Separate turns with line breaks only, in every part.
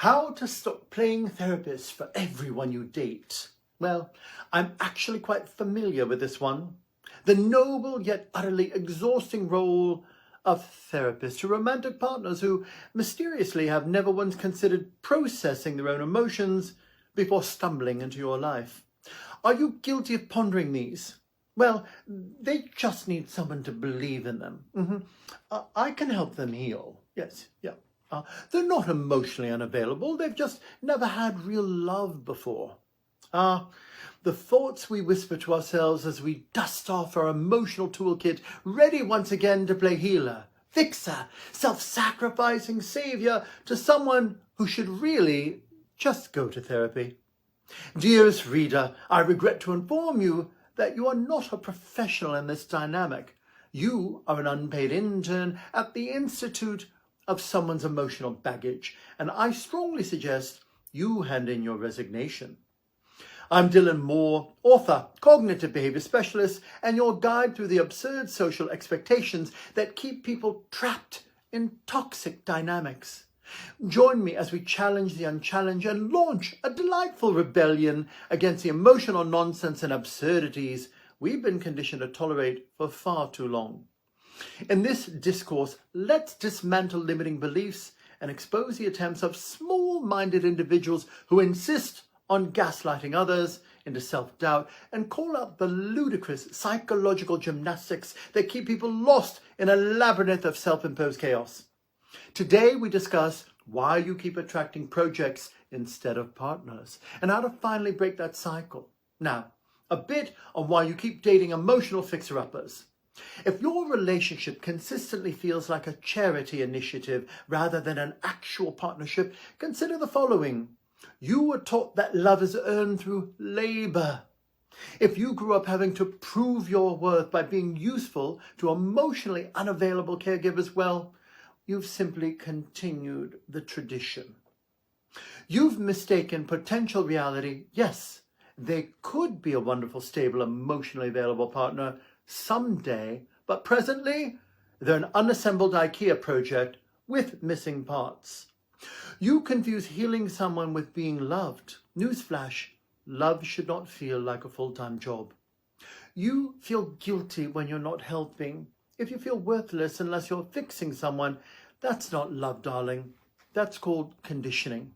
How to stop playing therapist for everyone you date. Well, I'm actually quite familiar with this one. The noble yet utterly exhausting role of therapist to romantic partners who mysteriously have never once considered processing their own emotions before stumbling into your life. Are you guilty of pondering these? Well, they just need someone to believe in them. I can help them heal. Yes, yeah. They're not emotionally unavailable. They've just never had real love before. The thoughts we whisper to ourselves as we dust off our emotional toolkit, ready once again to play healer, fixer, self-sacrificing savior to someone who should really just go to therapy. Dearest reader, I regret to inform you that you are not a professional in this dynamic. You are an unpaid intern at the Institute of someone's emotional baggage, and I strongly suggest you hand in your resignation. I'm Dylan Moore, author, cognitive behavior specialist, and your guide through the absurd social expectations that keep people trapped in toxic dynamics. Join me as we challenge the unchallenged and launch a delightful rebellion against the emotional nonsense and absurdities we've been conditioned to tolerate for far too long. In this discourse, let's dismantle limiting beliefs and expose the attempts of small-minded individuals who insist on gaslighting others into self-doubt and call out the ludicrous psychological gymnastics that keep people lost in a labyrinth of self-imposed chaos. Today we discuss why you keep attracting projects instead of partners and how to finally break that cycle. Now, a bit on why you keep dating emotional fixer-uppers. If your relationship consistently feels like a charity initiative rather than an actual partnership, consider the following. You were taught that love is earned through labor. If you grew up having to prove your worth by being useful to emotionally unavailable caregivers, well, you've simply continued the tradition. You've mistaken potential reality. Yes, they could be a wonderful, stable, emotionally available partner someday, but presently they're an unassembled IKEA project with missing parts. You confuse healing someone with being loved. Newsflash, love should not feel like a full-time job. You feel guilty when you're not helping. If you feel worthless unless you're fixing someone, that's not love, darling. That's called conditioning.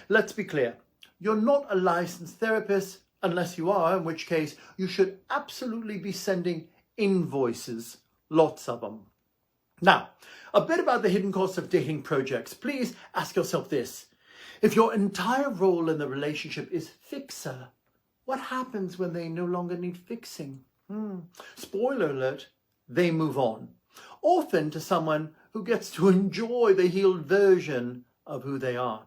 Let's be clear. You're not a licensed therapist unless you are, in which case you should absolutely be sending invoices, lots of them. Now, a bit about the hidden costs of dating projects. Please ask yourself this. If your entire role in the relationship is fixer, what happens when they no longer need fixing? Spoiler alert, they move on. Often to someone who gets to enjoy the healed version of who they are.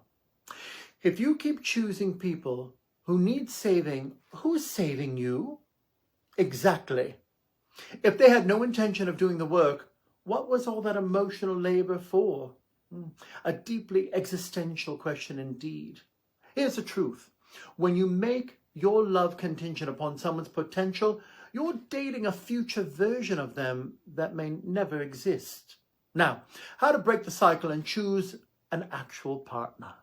If you keep choosing people who need saving, who's saving you? Exactly. If they had no intention of doing the work, what was all that emotional labor for? A deeply existential question indeed. Here's the truth. When you make your love contingent upon someone's potential, you're dating a future version of them that may never exist. Now, how to break the cycle and choose an actual partner.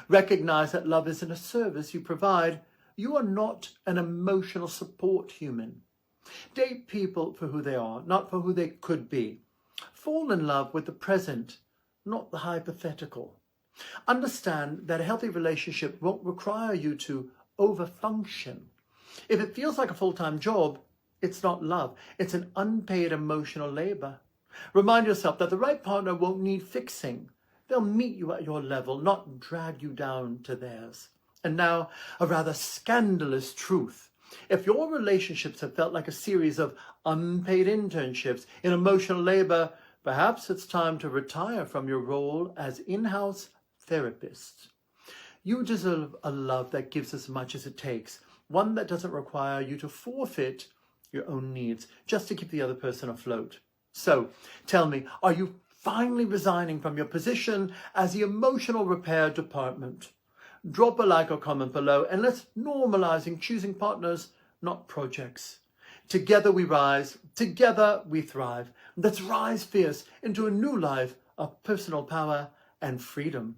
Recognize that love isn't a service you provide. You are not an emotional support human. Date people for who they are, not for who they could be. Fall in love with the present, not the hypothetical. Understand that a healthy relationship won't require you to overfunction. If it feels like a full-time job, it's not love. It's an unpaid emotional labor. Remind yourself that the right partner won't need fixing. They'll meet you at your level, not drag you down to theirs. And now, a rather scandalous truth. If your relationships have felt like a series of unpaid internships in emotional labor, perhaps it's time to retire from your role as in-house therapist. You deserve a love that gives as much as it takes, one that doesn't require you to forfeit your own needs just to keep the other person afloat. So, tell me, are you finally resigning from your position as the emotional repair department? Drop a like or comment below and let's normalizing choosing partners, not projects. Together we rise, together we thrive. Let's rise fierce into a new life of personal power and freedom.